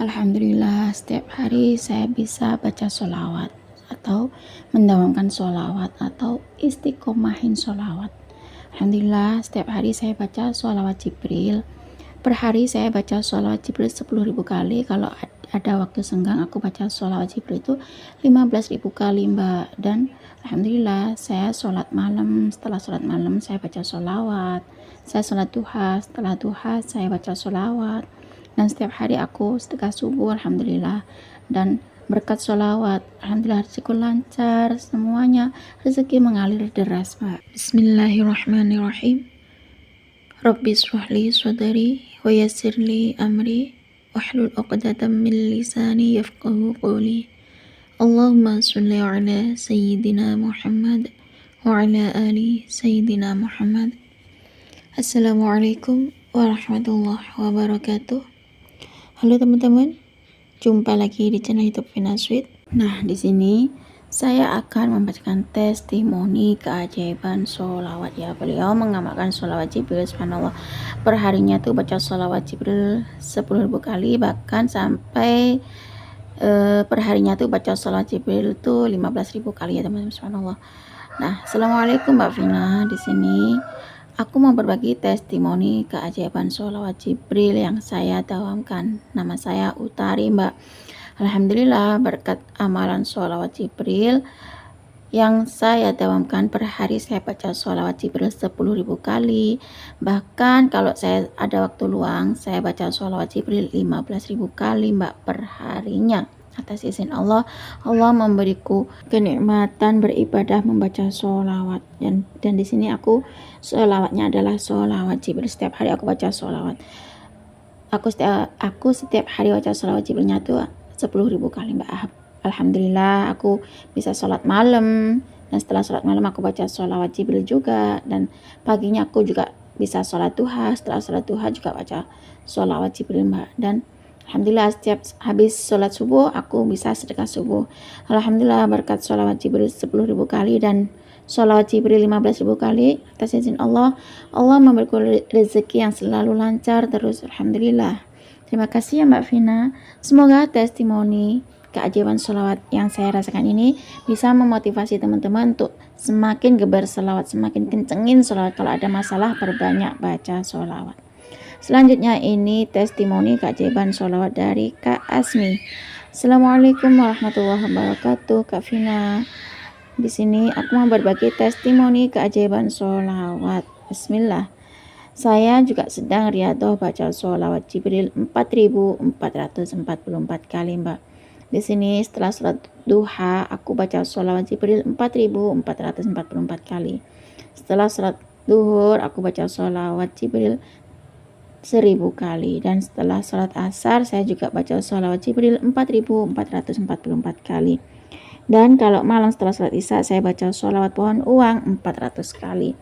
Alhamdulillah, setiap hari saya bisa baca sholawat atau mendawamkan sholawat atau istiqomahin sholawat. Alhamdulillah, setiap hari saya baca sholawat Jibril. Per hari saya baca sholawat Jibril 10.000 kali. Kalau ada waktu senggang, aku baca sholawat Jibril itu 15.000 kali, Mbak. Dan Alhamdulillah, saya sholat malam. Setelah sholat malam, saya baca sholawat. Saya sholat duha. Setelah duha, saya baca sholawat. Dan setiap hari aku sedekah subuh, Alhamdulillah. Dan berkat sholawat, Alhamdulillah rezekiku lancar, semuanya rezeki mengalir deras, Pak. Bismillahirrahmanirrahim. Rabbi shrahli sadri wa yassirli amri wahlul 'uqdatam min lisani yafqahu qawli. Allahumma sholli ala sayyidina Muhammad wa ala ali sayyidina Muhammad. Assalamualaikum warahmatullahi wabarakatuh. Halo teman-teman, jumpa lagi di channel YouTube Vina Sweet. Nah, di sini saya akan membacakan testimoni keajaiban sholawat ya. Beliau mengamalkan sholawat Jibril, subhanallah. Perharinya tuh baca sholawat Jibril 10.000 kali, bahkan sampai perharinya tuh baca sholawat Jibril tuh 15.000 kali ya teman-teman, subhanallah. Nah, assalamualaikum Mbak Vina. Di sini aku mau berbagi testimoni keajaiban sholawat Jibril yang saya dawamkan. Nama saya Utari, Mbak. Alhamdulillah, berkat amalan sholawat Jibril yang saya dawamkan, per hari saya baca sholawat Jibril 10.000 kali. Bahkan kalau saya ada waktu luang, saya baca sholawat Jibril 15.000 kali, Mbak, per harinya. Atas izin Allah, Allah memberiku kenikmatan beribadah membaca sholawat, dan di sini aku sholawatnya adalah sholawat Jibril. Setiap hari aku baca sholawat. Aku setiap hari baca sholawat Jibrilnya tuh 10.000 kali, Mbak. Alhamdulillah, aku bisa sholat malam, dan setelah sholat malam aku baca sholawat Jibril juga, dan paginya aku juga bisa sholat duha. Setelah sholat duha juga baca sholawat Jibril, Mbak. Dan Alhamdulillah, setiap habis sholat subuh aku bisa sedekah subuh. Alhamdulillah, berkat sholawat Jibril 10.000 kali dan sholawat Jibril 15.000 kali. Atas izin Allah, Allah memberiku rezeki yang selalu lancar terus, Alhamdulillah. Terima kasih ya Mbak Vina. Semoga testimoni keajaiban sholawat yang saya rasakan ini bisa memotivasi teman-teman untuk semakin gebar sholawat, semakin kencengin sholawat. Kalau ada masalah, perbanyak baca sholawat. Selanjutnya ini testimoni keajaiban sholawat dari Kak Asmi. Assalamualaikum warahmatullahi wabarakatuh, Kak Vina. Di sini aku mau berbagi testimoni keajaiban sholawat. Bismillah. Saya juga sedang riyadhah baca sholawat Jibril 4.444 kali, Mbak. Di sini setelah sholat duha aku baca sholawat Jibril 4.444 kali. Setelah sholat duhur aku baca sholawat Jibril 1.000 kali, dan setelah sholat asar saya juga baca sholawat Jibril 4.444 kali. Dan kalau malam setelah sholat isya saya baca sholawat pohon uang 400 kali.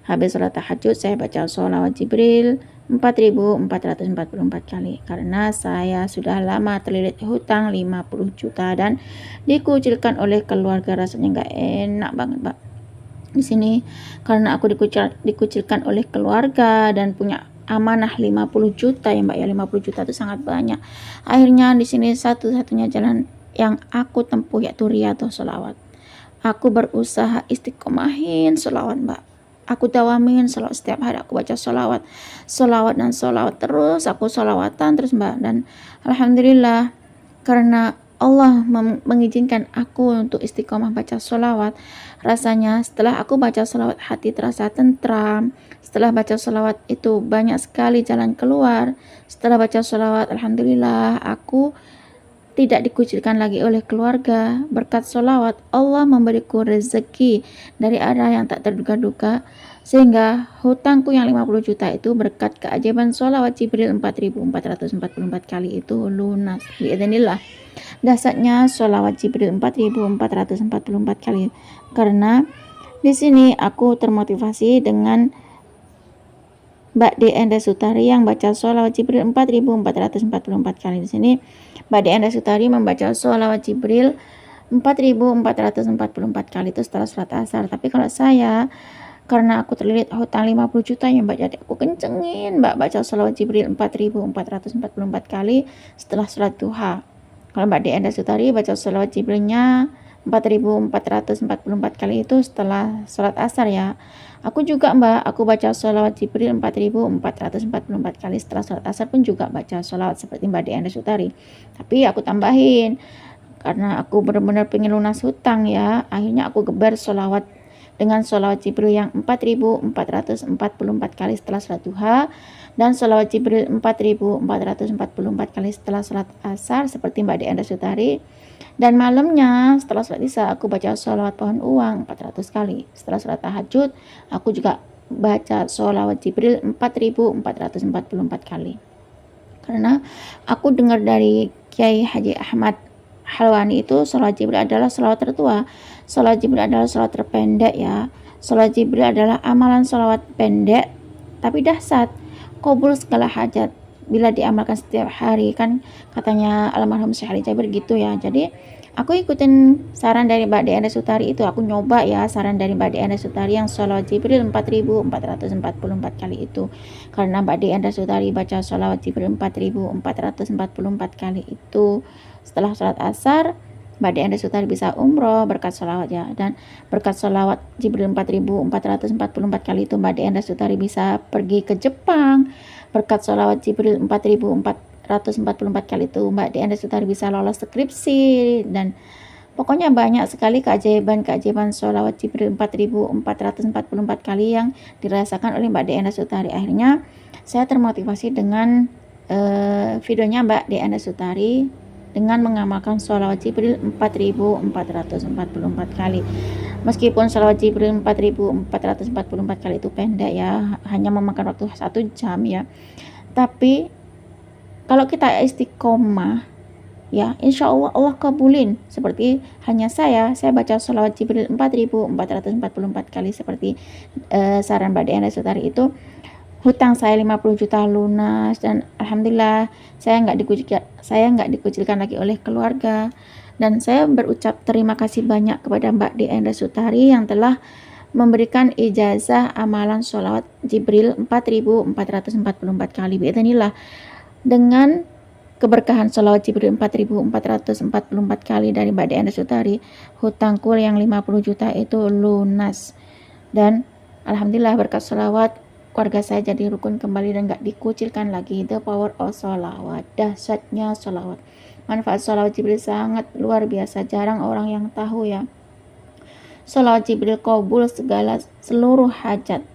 Habis sholat tahajud saya baca sholawat Jibril 4.444 kali, karena saya sudah lama terlilit hutang 50 juta dan dikucilkan oleh keluarga. Rasanya nggak enak banget, Mbak. Di sini karena aku dikucilkan oleh keluarga dan punya amanah 50 juta ya, Mbak ya. 50 juta itu sangat banyak. Akhirnya di sini satu-satunya jalan yang aku tempuh yaitu riyadhah sholawat. Aku berusaha istiqomahin sholawat, Mbak. Aku dawamin sholawat, setiap hari aku baca sholawat dan sholawat terus. Aku sholawatan terus, Mbak. Dan Alhamdulillah, karena Allah mengizinkan aku untuk istiqomah baca sholawat, rasanya setelah aku baca sholawat hati terasa tentram. Setelah baca sholawat itu banyak sekali jalan keluar. Setelah baca sholawat, Alhamdulillah, aku tidak dikucilkan lagi oleh keluarga. Berkat sholawat, Allah memberiku rezeki dari arah yang tak terduga-duga, sehingga hutangku yang 50 juta itu berkat keajaiban sholawat Jibril 4.444 kali itu lunas biidznillah. Dasarnya sholawat Jibril 4.444 kali, karena di sini aku termotivasi dengan Mbak Enda Sutari yang baca sholawat Jibril 4.444 kali. Di sini Mbak Enda Sutari membaca sholawat Jibril 4.444 kali itu setelah sholat asar. Tapi kalau saya karena aku terlilit hutang 50 juta ya Mbak, jadi aku kencengin Mbak baca sholawat Jibril 4.444 kali setelah sholat duha. Kalau Mbak Enda Sutari baca sholawat Jibrilnya 4.444 kali itu setelah sholat asar ya. Aku juga Mbak, aku baca sholawat Jibril 4.444 kali setelah sholat asar pun juga baca sholawat seperti Mbak Enda Sutari. Tapi aku tambahin, karena aku benar-benar pengen lunas hutang ya, akhirnya aku geber sholawat dengan sholawat Jibril yang 4.444 kali setelah sholat duha, dan sholawat Jibril 4.444 kali setelah sholat asar seperti Mbak Enda Sutari. Dan malamnya setelah sholat isya aku baca sholawat pohon uang 400 kali. Setelah sholat tahajud aku juga baca sholawat Jibril 4.444 kali. Karena aku dengar dari Kiai Haji Ahmad Halwani itu sholawat Jibril adalah sholawat tertua. Sholawat Jibril adalah sholawat terpendek ya. Sholawat Jibril adalah amalan sholawat pendek tapi dahsyat, kabul segala hajat bila diamalkan setiap hari, kan katanya almarhum Syekh Ali Jabir gitu ya. Jadi aku ikutin saran dari Mbak Enda Sutari itu, aku nyoba ya saran dari Mbak Enda Sutari yang sholawat Jibril 4.444 kali itu. Karena Mbak Enda Sutari baca sholawat Jibril 4.444 kali itu setelah sholat asar, Mbak Enda Sutari bisa umroh berkat sholawat ya. Dan berkat sholawat Jibril 4.444 kali itu Mbak Enda Sutari bisa pergi ke Jepang. Berkat sholawat Jibril 4.444 kali itu Mbak Enda Sutari bisa lolos skripsi. Dan pokoknya banyak sekali keajaiban sholawat Jibril 4.444 kali yang dirasakan oleh Mbak Enda Sutari. Akhirnya saya termotivasi dengan videonya Mbak Enda Sutari dengan mengamalkan sholawat Jibril 4.444 kali. Meskipun sholawat Jibril 4.444 kali itu pendek ya, hanya memakan waktu 1 jam ya, tapi kalau kita istiqomah ya, insya Allah Allah kabulin. Seperti hanya saya baca sholawat Jibril 4.444 kali seperti saran Mbak Enda Sutari itu, hutang saya 50 juta lunas, dan alhamdulillah saya nggak dikucilkan lagi oleh keluarga. Dan saya berucap terima kasih banyak kepada Mbak Enda Sutari yang telah memberikan ijazah amalan sholawat Jibril 4.444 kali. Biidznillah, dengan keberkahan sholawat Jibril 4.444 kali dari Mbak Enda Sutari, hutangku yang 50 juta itu lunas. Dan alhamdulillah berkat sholawat keluarga saya jadi rukun kembali dan gak dikucilkan lagi. The power of sholawat, dahsyatnya sholawat. Manfaat sholawat Jibril sangat luar biasa, jarang orang yang tahu ya. Sholawat Jibril kabul seluruh hajat,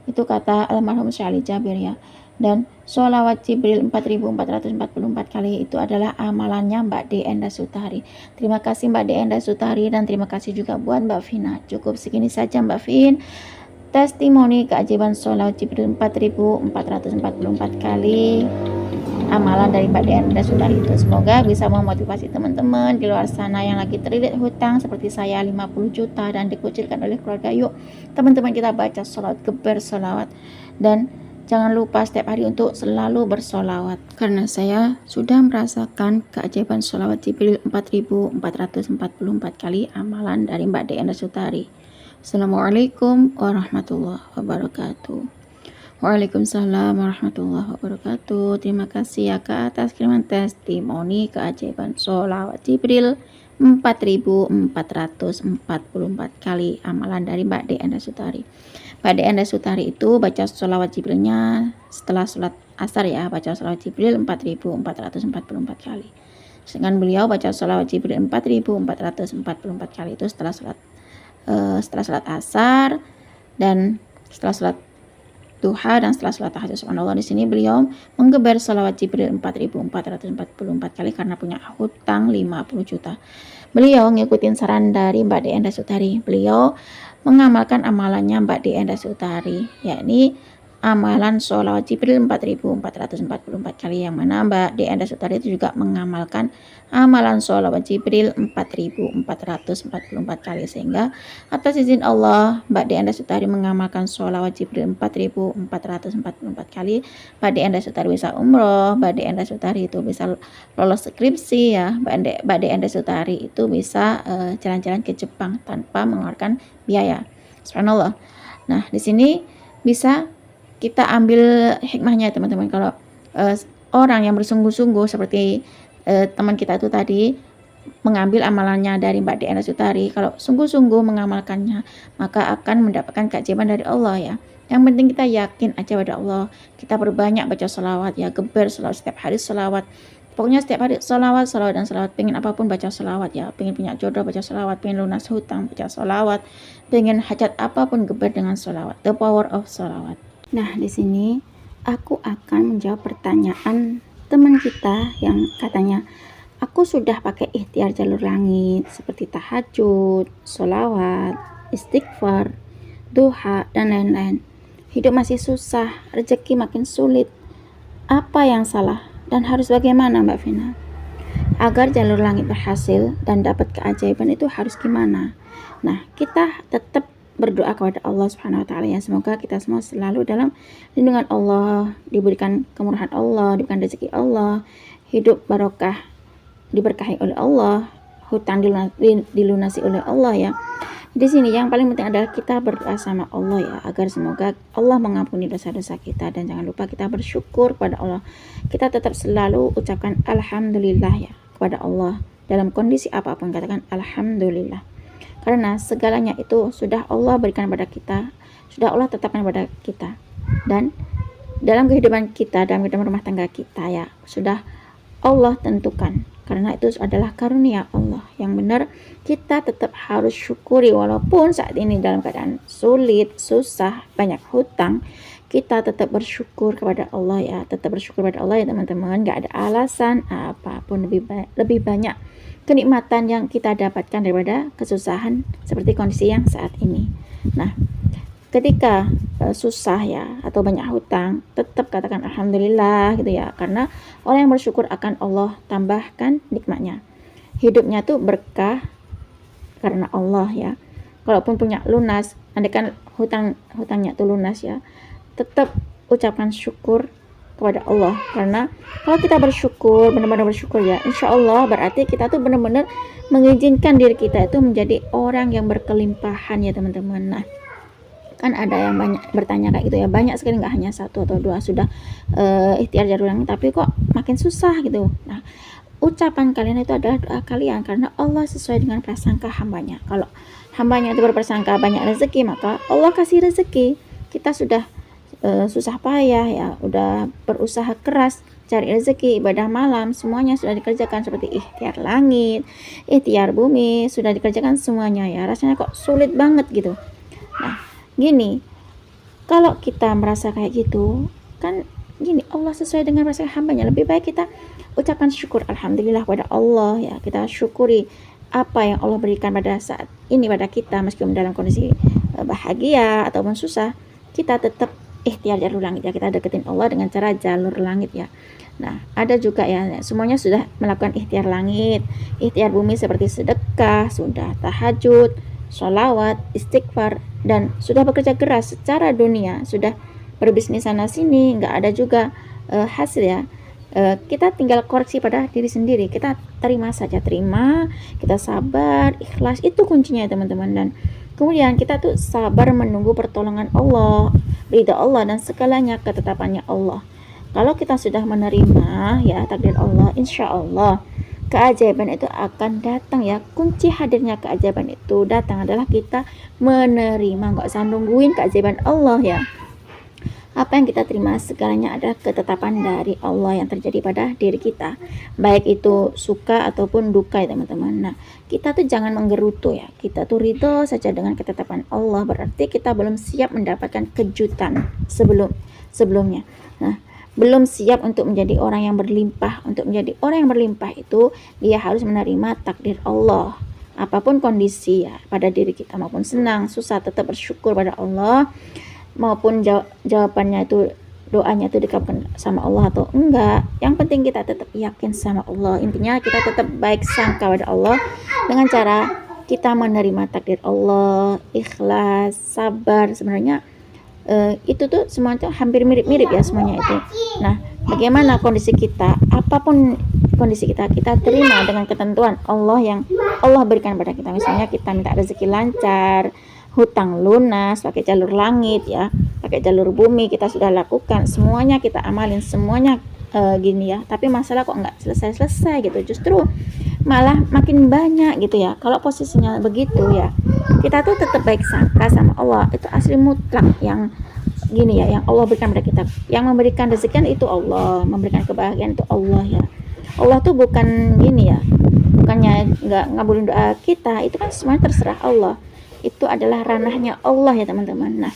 itu kata almarhum Syekh Ali Jabir ya. Dan sholawat Jibril 4.444 kali itu adalah amalannya Mbak Enda Sutari. Terima kasih Mbak Enda Sutari, dan terima kasih juga buat Mbak Vina. Cukup segini saja Mbak Vin, testimoni keajaiban sholawat Jibril 4.444 kali amalan dari Mbak Enda Sutari itu. Semoga bisa memotivasi teman-teman di luar sana yang lagi terlilit hutang seperti saya 50 juta dan dikucilkan oleh keluarga. Yuk teman-teman kita baca sholawat, geber sholawat, dan jangan lupa setiap hari untuk selalu bersolawat. Karena saya sudah merasakan keajaiban sholawat Jibril 4.444 kali amalan dari Mbak Enda Sutari. Assalamualaikum warahmatullahi wabarakatuh. Waalaikumsalam warahmatullahi wabarakatuh. Terima kasih ya Kak atas kiriman testimoni keajaiban sholawat Jibril 4.444 kali amalan dari Mbak Enda Sutari. Mbak Enda Sutari itu baca sholawat Jibrilnya setelah sholat asar ya, baca sholawat Jibril 4.444 kali. Dengan beliau baca sholawat Jibril 4.444 kali itu setelah sholat asar dan setelah sholat duha dan setelah sholat tahajud. Subhanallah, di sini beliau menggeber sholawat Jibril 4.444 kali karena punya hutang 50 juta. Beliau ngikutin saran dari Mbak Enda Sutari. Beliau mengamalkan amalannya Mbak Enda Sutari, yakni amalan sholawat Jibril 4.444 kali, yang mana Mbak Enda Sutari itu juga mengamalkan amalan sholawat Jibril 4.444 kali, sehingga atas izin Allah Mbak Enda Sutari mengamalkan sholawat Jibril 4.444 kali. Mbak Enda Sutari bisa umroh, Mbak Enda Sutari itu bisa lolos skripsi ya, Mbak Enda Sutari itu bisa jalan-jalan ke Jepang tanpa mengeluarkan biaya. Subhanallah. Nah, di sini bisa kita ambil hikmahnya teman-teman. Kalau orang yang bersungguh-sungguh seperti teman kita itu tadi mengambil amalannya dari Mbak Diana Sutari, kalau sungguh-sungguh mengamalkannya maka akan mendapatkan keajaiban dari Allah ya. Yang penting kita yakin aja pada Allah, kita perbanyak baca sholawat ya, geber sholawat, setiap hari sholawat. Pokoknya setiap hari sholawat, sholawat dan sholawat. Pengen apapun baca sholawat ya, pengen punya jodoh baca sholawat, pengen lunas hutang baca sholawat, pengen hajat apapun geber dengan sholawat. The power of sholawat. Nah, di sini aku akan menjawab pertanyaan teman kita yang katanya, aku sudah pakai ikhtiar jalur langit seperti tahajud, sholawat, istighfar, duha, dan lain-lain. Hidup masih susah, rezeki makin sulit. Apa yang salah dan harus bagaimana Mbak Vina? Agar jalur langit berhasil dan dapat keajaiban itu harus gimana? Nah, kita tetap berdoa kepada Allah Subhanahu wa taala ya, semoga kita semua selalu dalam lindungan Allah, diberikan kemurahan Allah, diberikan rezeki Allah, hidup barokah, diberkahi oleh Allah, hutang dilunasi oleh Allah ya. Di sini yang paling penting adalah kita berdoa sama Allah ya, agar semoga Allah mengampuni dosa-dosa kita, dan jangan lupa kita bersyukur kepada Allah. Kita tetap selalu ucapkan alhamdulillah ya kepada Allah dalam kondisi apapun, katakan alhamdulillah. Karena segalanya itu sudah Allah berikan pada kita, sudah Allah tetapkan pada kita. Dan dalam kehidupan kita, dalam kehidupan rumah tangga kita ya, sudah Allah tentukan. Karena itu adalah karunia Allah yang benar, kita tetap harus syukuri walaupun saat ini dalam keadaan sulit, susah, banyak hutang, kita tetap bersyukur kepada Allah ya, tetap bersyukur kepada Allah ya teman-teman. Gak ada alasan apapun, lebih banyak kenikmatan yang kita dapatkan daripada kesusahan seperti kondisi yang saat ini. Nah, ketika susah ya atau banyak hutang, tetap katakan alhamdulillah gitu ya, karena orang yang bersyukur akan Allah tambahkan nikmatnya. Hidupnya tuh berkah karena Allah ya. Kalaupun punya lunas, andaikan hutangnya tuh lunas ya, tetap ucapkan syukur kepada Allah. Karena kalau kita bersyukur, benar-benar bersyukur ya, insya Allah berarti kita tuh benar-benar mengizinkan diri kita itu menjadi orang yang berkelimpahan ya teman-teman. Nah, kan ada yang banyak bertanya kayak gitu ya, banyak sekali, nggak hanya satu atau dua sudah ikhtiar jalur langit tapi kok makin susah gitu. Nah, ucapan kalian itu adalah doa kalian, karena Allah sesuai dengan prasangka hambanya. Kalau hambanya itu berprasangka banyak rezeki, maka Allah kasih rezeki. Kita sudah susah payah ya, udah berusaha keras cari rezeki, ibadah malam, semuanya sudah dikerjakan, seperti ikhtiar langit, ikhtiar bumi, sudah dikerjakan semuanya ya, rasanya kok sulit banget gitu. Nah, gini, kalau kita merasa kayak gitu, kan gini, Allah sesuai dengan rasa hambanya, lebih baik kita ucapkan syukur alhamdulillah pada Allah ya, kita syukuri apa yang Allah berikan pada saat ini pada kita, meskipun dalam kondisi bahagia ataupun susah, kita tetap ikhtiar jalur langit ya, kita deketin Allah dengan cara jalur langit ya. Nah, ada juga ya, semuanya sudah melakukan ikhtiar langit, ikhtiar bumi seperti sedekah, sudah tahajud, sholawat, istighfar, dan sudah bekerja keras secara dunia, sudah berbisnis sana sini, nggak ada juga hasil ya. Kita tinggal koreksi pada diri sendiri, kita terima saja, terima, kita sabar, ikhlas, itu kuncinya ya teman-teman. Dan kemudian kita tuh sabar menunggu pertolongan Allah, ridha Allah, dan segalanya ketetapannya Allah. Kalau kita sudah menerima ya takdir Allah, insya Allah keajaiban itu akan datang ya. Kunci hadirnya keajaiban itu datang adalah kita menerima, nggak usah nungguin keajaiban Allah ya. Apa yang kita terima segalanya adalah ketetapan dari Allah yang terjadi pada diri kita, baik itu suka ataupun duka ya teman-teman. Nah, kita tuh jangan menggerutu ya, kita tuh ridho saja dengan ketetapan Allah, berarti kita belum siap mendapatkan kejutan sebelumnya. Nah, belum siap untuk menjadi orang yang berlimpah. Untuk menjadi orang yang berlimpah itu dia harus menerima takdir Allah, apapun kondisi ya pada diri kita, maupun senang, susah, tetap bersyukur pada Allah, maupun jawabannya itu, doanya itu dikabulkan sama Allah atau enggak, yang penting kita tetap yakin sama Allah. Intinya kita tetap baik sangka pada Allah dengan cara kita menerima takdir Allah, ikhlas, sabar. Sebenarnya itu tuh semua itu hampir mirip-mirip ya semuanya itu. Nah, bagaimana kondisi kita, apapun kondisi kita, kita terima dengan ketentuan Allah yang Allah berikan pada kita. Misalnya kita minta rezeki lancar, hutang lunas, pakai jalur langit ya, pakai jalur bumi kita sudah lakukan, semuanya kita amalin, semuanya gini ya. Tapi masalah kok nggak selesai-selesai gitu, justru malah makin banyak gitu ya. Kalau posisinya begitu ya, kita tuh tetap baik sangka sama Allah, itu asli mutlak yang gini ya, yang Allah berikan pada kita. Yang memberikan rezeki itu Allah, memberikan kebahagiaan itu Allah ya. Allah tuh bukan gini ya, bukannya nggak ngabulin doa kita, itu kan semuanya terserah Allah, itu adalah ranahnya Allah ya teman-teman. Nah,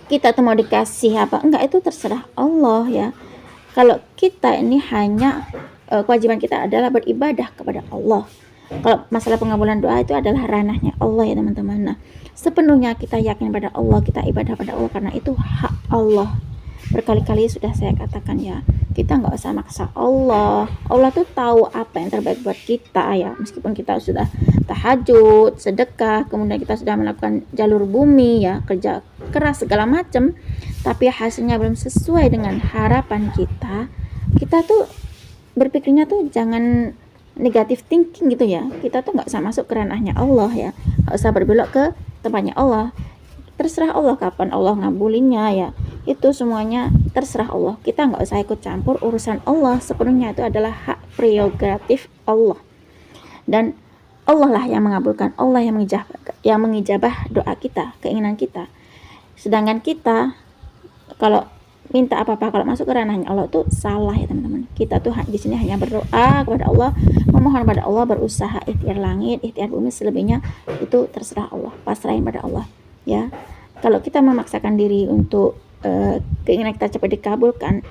kita tuh mau dikasih apa enggak itu terserah Allah ya. Kalau kita ini hanya kewajiban kita adalah beribadah kepada Allah. Kalau masalah pengabulan doa itu adalah ranahnya Allah ya teman-teman. Nah, sepenuhnya kita yakin pada Allah, kita ibadah pada Allah karena itu hak Allah. Berkali-kali sudah saya katakan ya, kita nggak usah maksa Allah. Allah tuh tahu apa yang terbaik buat kita ya. Meskipun kita sudah tahajud, sedekah, kemudian kita sudah melakukan jalur bumi ya, kerja keras segala macam, tapi hasilnya belum sesuai dengan harapan kita, kita tuh berpikirnya tuh jangan negatif thinking gitu ya. Kita tuh nggak usah masuk ke ranahnya Allah ya, nggak usah berbelok ke tempatnya Allah. Terserah Allah kapan Allah ngabulinnya ya, itu semuanya terserah Allah. Kita nggak usah ikut campur urusan Allah, sepenuhnya itu adalah hak prerogatif Allah, dan Allah lah yang mengabulkan, Allah yang mengijabah doa kita, keinginan kita. Sedangkan kita kalau minta apa-apa, kalau masuk ke ranahnya Allah tuh salah ya teman-teman. Kita tuh di sini hanya berdoa kepada Allah, memohon pada Allah, berusaha ikhtiar langit, ikhtiar bumi, selebihnya itu terserah Allah, pasrahin pada Allah ya. Kalau kita memaksakan diri untuk keinginan kita cepat dikabulkan,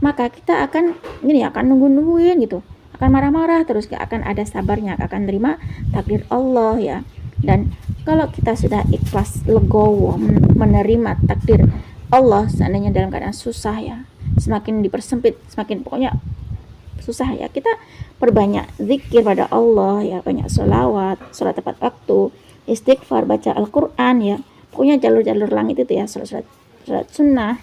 maka kita akan gini, akan nungguin gitu, akan marah-marah terus, gak akan ada sabarnya, gak akan terima takdir Allah ya. Dan kalau kita sudah ikhlas, legowo menerima takdir Allah, seandainya dalam keadaan susah ya, semakin dipersempit, semakin pokoknya susah ya, kita perbanyak zikir pada Allah ya, banyak sholawat, sholat tepat waktu, istighfar, baca Al-Quran ya, pokoknya jalur-jalur langit itu ya, sholat sunnah.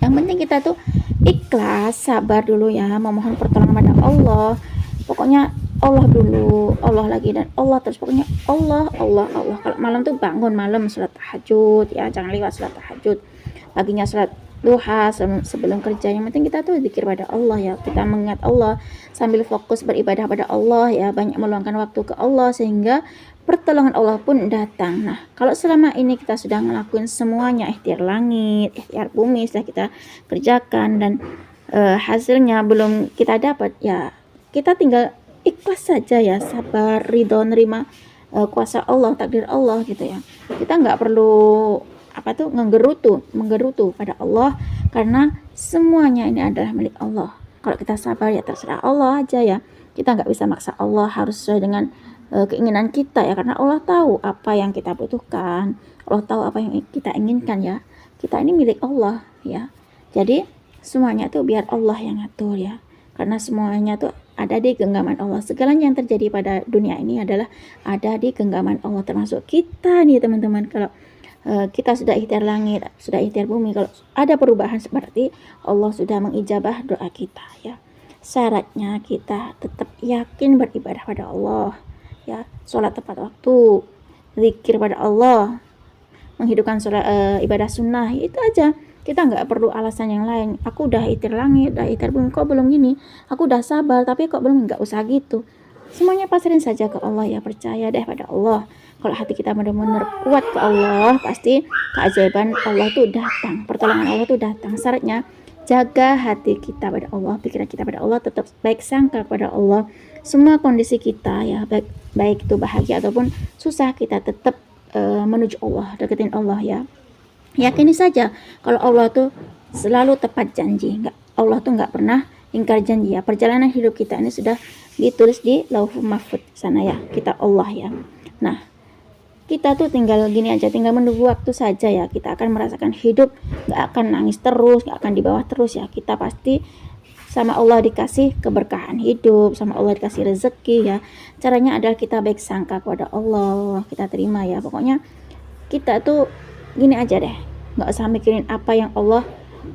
Yang penting kita tuh ikhlas, sabar dulu ya, memohon pertolongan pada Allah. Pokoknya Allah dulu, Allah lagi, dan Allah terus, pokoknya Allah. Kalau malam tuh bangun malam sholat tahajud ya, jangan lewat sholat tahajud. Paginya sholat duha sebelum kerja. Yang penting kita tuh zikir pada Allah ya, kita mengingat Allah sambil fokus beribadah pada Allah ya, banyak meluangkan waktu ke Allah sehingga pertolongan Allah pun datang. Nah, kalau selama ini kita sudah ngelakuin semuanya, ikhtiar langit, ikhtiar bumi sudah kita kerjakan, dan hasilnya belum kita dapat ya, kita tinggal ikhlas saja ya, sabar, ridho, nerima kuasa Allah, takdir Allah gitu ya. Kita nggak perlu menggerutu pada Allah, karena semuanya ini adalah milik Allah. Kalau kita sabar ya terserah Allah aja ya, kita nggak bisa maksa Allah harus sesuai dengan keinginan kita ya, karena Allah tahu apa yang kita butuhkan, Allah tahu apa yang kita inginkan ya. Kita ini milik Allah ya, jadi semuanya tuh biar Allah yang ngatur ya, karena semuanya tuh ada di genggaman Allah. Segalanya yang terjadi pada dunia ini adalah ada di genggaman Allah, termasuk kita nih teman-teman. Kalau kita sudah ikhtiar langit, sudah ikhtiar bumi, kalau ada perubahan seperti Allah sudah mengijabah doa kita ya. Syaratnya kita tetap yakin beribadah pada Allah ya, sholat tepat waktu, zikir pada Allah, menghidupkan sholat, ibadah sunnah, itu aja. Kita nggak perlu alasan yang lain. Aku udah ikhtiar langit, udah ikhtiar bumi, kok belum gini, aku udah sabar tapi kok belum, nggak usah gitu. Semuanya pasrin saja ke Allah ya, percaya deh pada Allah. Kalau hati kita benar-benar kuat ke Allah, pasti keajaiban Allah tuh datang, pertolongan Allah tuh datang. Syaratnya jaga hati kita pada Allah, pikiran kita pada Allah, tetap baik sangka kepada Allah. Semua kondisi kita ya, baik itu bahagia ataupun susah, kita tetap menuju Allah, deketin Allah ya. Yakini saja kalau Allah tuh selalu tepat janji. Allah tuh nggak pernah ingkar janji ya. Perjalanan hidup kita ini sudah ditulis di Lauhul Mahfuz sana ya, kita Allah ya. Nah, kita tuh tinggal gini aja, tinggal menunggu waktu saja ya. Kita akan merasakan hidup, gak akan nangis terus, gak akan di bawah terus ya. Kita pasti sama Allah dikasih keberkahan hidup, sama Allah dikasih rezeki ya. Caranya adalah kita baik sangka kepada Allah, kita terima ya. Pokoknya kita tuh gini aja deh, gak usah mikirin apa yang Allah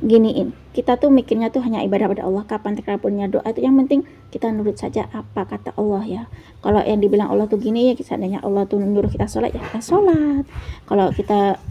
giniin. kita tuh mikirnya tuh hanya ibadah pada Allah, kapan terkabulnya doa itu, yang penting kita nurut saja apa kata Allah ya. Kalau yang dibilang Allah tuh gini ya, seandainya Allah tuh nyuruh kita sholat ya kita sholat. Kalau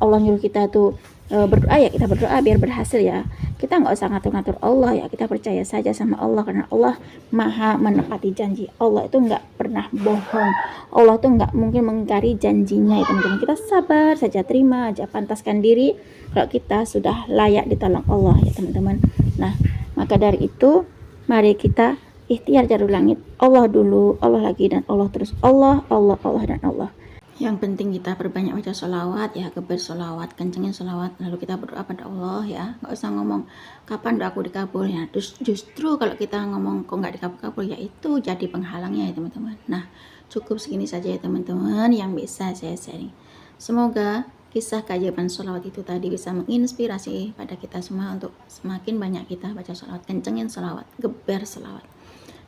Allah nyuruh kita tuh berdoa ya kita berdoa biar berhasil ya. Kita nggak usah ngatur-ngatur Allah ya, kita percaya saja sama Allah karena Allah maha menepati janji. Allah itu nggak pernah bohong, Allah tuh nggak mungkin mengingkari janjinya ya teman-teman. Kita sabar saja, terima aja, pantaskan diri kalau kita sudah layak ditolong Allah ya teman-teman. Nah, maka dari itu mari kita ikhtiar jalur langit, Allah dulu, Allah lagi, dan Allah terus, Allah, Allah, Allah, dan Allah. Yang penting kita perbanyak baca sholawat ya, bersolawat, kencengin sholawat, lalu kita berdoa pada Allah ya, nggak usah ngomong kapan doaku dikabul ya. Terus justru kalau kita ngomong kok nggak dikabul ya itu jadi penghalangnya ya teman-teman. Nah, cukup segini saja ya teman-teman yang bisa saya sharing. Semoga kisah keajaiban sholawat itu tadi bisa menginspirasi pada kita semua untuk semakin banyak kita baca sholawat, kencengin sholawat, geber sholawat,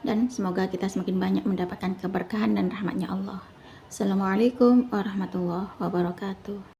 dan semoga kita semakin banyak mendapatkan keberkahan dan rahmatnya Allah. Assalamualaikum warahmatullahi wabarakatuh.